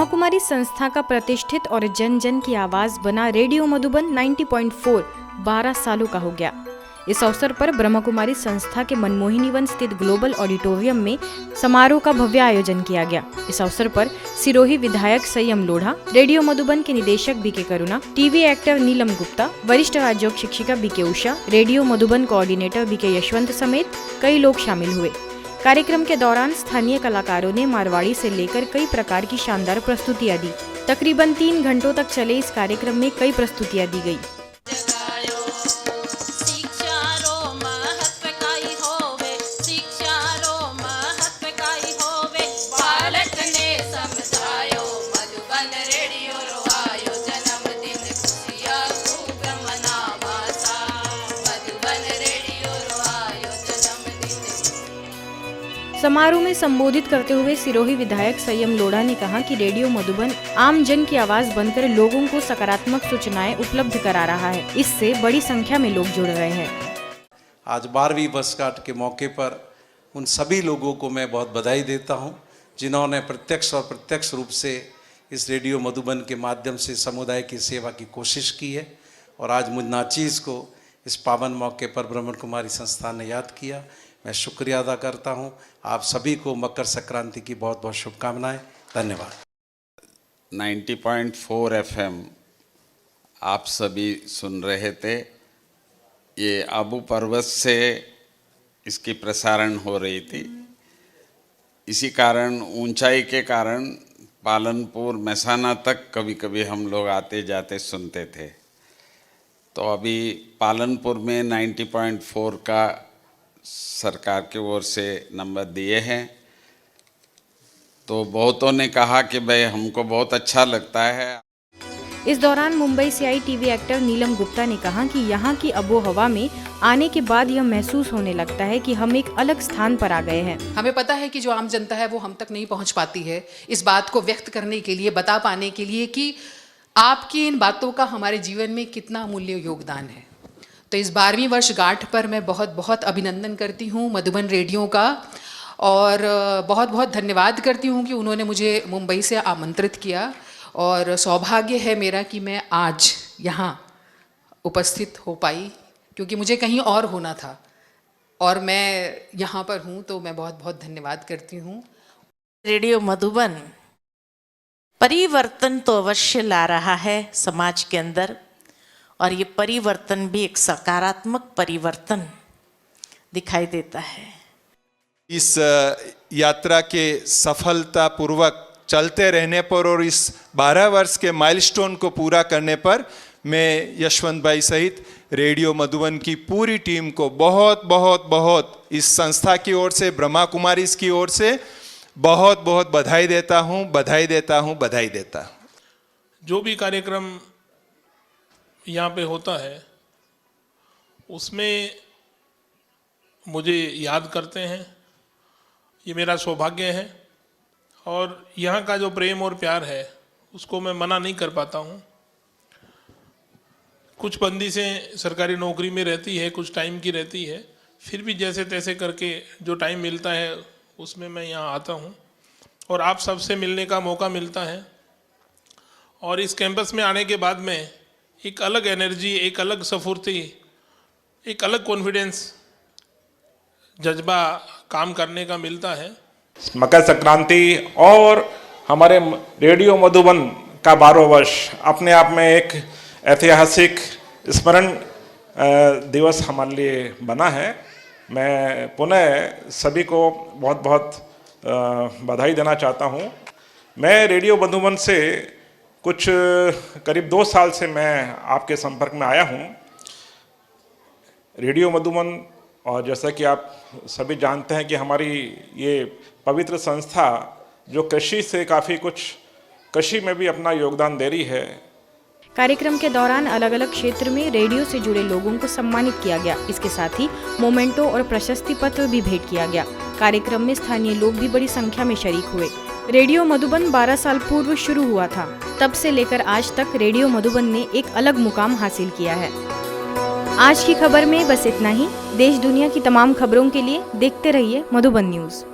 ब्रह्मा कुमारी संस्था का प्रतिष्ठित और जन जन की आवाज बना रेडियो मधुबन 90.4 12 सालों का हो गया। इस अवसर पर ब्रह्मा कुमारी संस्था के मनमोहिनी वन स्थित ग्लोबल ऑडिटोरियम में समारोह का भव्य आयोजन किया गया। इस अवसर पर सिरोही विधायक संयम लोढ़ा, रेडियो मधुबन के निदेशक BK Karuna, TV actor Neelam Gupta, वरिष्ठ राज्योग शिक्षिका BK Usha, radio Madhuban coordinator BK Yashwant समेत कई लोग शामिल हुए। कार्यक्रम के दौरान स्थानीय कलाकारों ने मारवाड़ी से लेकर कई प्रकार की शानदार प्रस्तुतियां दी। तकरीबन 3 घंटों तक चले इस कार्यक्रम में कई प्रस्तुतियां दी गई। समारोह में संबोधित करते हुए सिरोही विधायक संयम लोढ़ा ने कहा कि रेडियो मधुबन आम जन की आवाज बनकर लोगों को सकारात्मक सूचनाएं उपलब्ध करा रहा है। इससे बड़ी संख्या में लोग जुड़ रहे हैं। आज 12वीं वर्षगांठ के मौके पर उन सभी लोगों को मैं बहुत बधाई देता हूं, जिन्होंने प्रत्यक्ष और प्रत्यक्ष रूप से इस रेडियो मधुबन के माध्यम से समुदाय की सेवा की कोशिश की है। और आज मुझ नाचीज को इस पावन मौके पर ब्रह्मा कुमारी संस्थान ने याद किया। मैं शुक्रिया अदा करता हूं। आप सभी को मकर संक्रांति की बहुत बहुत शुभकामनाएं। धन्यवाद। 90.4 FM आप सभी सुन रहे थे। ये आबू पर्वत से इसकी प्रसारण हो रही थी। इसी कारण ऊंचाई के कारण पालनपुर मैसाना तक कभी कभी हम लोग आते जाते सुनते थे। तो अभी पालनपुर में 90.4 का सरकार की ओर से नंबर दिए हैं। तो बहुतों ने कहा कि भाई हमको बहुत अच्छा लगता है। इस दौरान मुंबई से आई टीवी एक्टर नीलम गुप्ता ने कहा कि यहाँ की आबो हवा में आने के बाद यह महसूस होने लगता है कि हम एक अलग स्थान पर आ गए हैं। हमें पता है कि जो आम जनता है वो हम तक नहीं पहुँच पाती है। इस बात को व्यक्त करने के लिए, बता पाने के लिए कि आपकी इन बातों का हमारे जीवन में कितना अमूल्य योगदान है। तो इस 12वीं वर्षगांठ पर मैं बहुत बहुत अभिनंदन करती हूँ मधुबन रेडियो का, और बहुत बहुत धन्यवाद करती हूँ कि उन्होंने मुझे मुंबई से आमंत्रित किया। और सौभाग्य है मेरा कि मैं आज यहाँ उपस्थित हो पाई, क्योंकि मुझे कहीं और होना था और मैं यहाँ पर हूँ। तो मैं बहुत बहुत धन्यवाद करती हूँ। रेडियो मधुबन परिवर्तन तो अवश्य ला रहा है समाज के अंदर, और ये परिवर्तन भी एक सकारात्मक परिवर्तन दिखाई देता है। इस यात्रा के सफलतापूर्वक चलते रहने पर और इस 12 वर्ष के माइलस्टोन को पूरा करने पर मैं यशवंत भाई सहित रेडियो मधुबन की पूरी टीम को बहुत बहुत बहुत इस संस्था की ओर से, ब्रह्मा कुमारीज की ओर से बहुत बहुत बधाई देता हूँ, बधाई देता हूँ, बधाई देता हूँ। जो भी कार्यक्रम यहाँ पे होता है उसमें मुझे याद करते हैं, ये मेरा सौभाग्य है। और यहाँ का जो प्रेम और प्यार है उसको मैं मना नहीं कर पाता हूँ। कुछ बंदिशें सरकारी नौकरी में रहती है, कुछ टाइम की रहती है, फिर भी जैसे तैसे करके जो टाइम मिलता है उसमें मैं यहाँ आता हूँ और आप सबसे मिलने का मौका मिलता है। और इस कैंपस में आने के बाद में एक अलग एनर्जी, एक अलग स्फूर्ति, एक अलग कॉन्फिडेंस, जज्बा काम करने का मिलता है। मकर संक्रांति और हमारे रेडियो मधुबन का 12 वर्ष अपने आप में एक ऐतिहासिक स्मरण दिवस हमारे लिए बना है। मैं पुनः सभी को बहुत बहुत बधाई देना चाहता हूँ। मैं रेडियो मधुबन से कुछ करीब 2 साल से मैं आपके संपर्क में आया हूँ। रेडियो मधुबन, और जैसा कि आप सभी जानते हैं कि हमारी ये पवित्र संस्था जो कृषि से काफ़ी कुछ, कृषि में भी अपना योगदान दे रही है। कार्यक्रम के दौरान अलग अलग क्षेत्र में रेडियो से जुड़े लोगों को सम्मानित किया गया। इसके साथ ही मोमेंटो और प्रशस्ति पत्र भी भेंट किया गया। कार्यक्रम में स्थानीय लोग भी बड़ी संख्या में शरीक हुए। रेडियो मधुबन 12 साल पूर्व शुरू हुआ था। तब से लेकर आज तक रेडियो मधुबन ने एक अलग मुकाम हासिल किया है। आज की खबर में बस इतना ही। देश दुनिया की तमाम खबरों के लिए देखते रहिए मधुबन न्यूज़।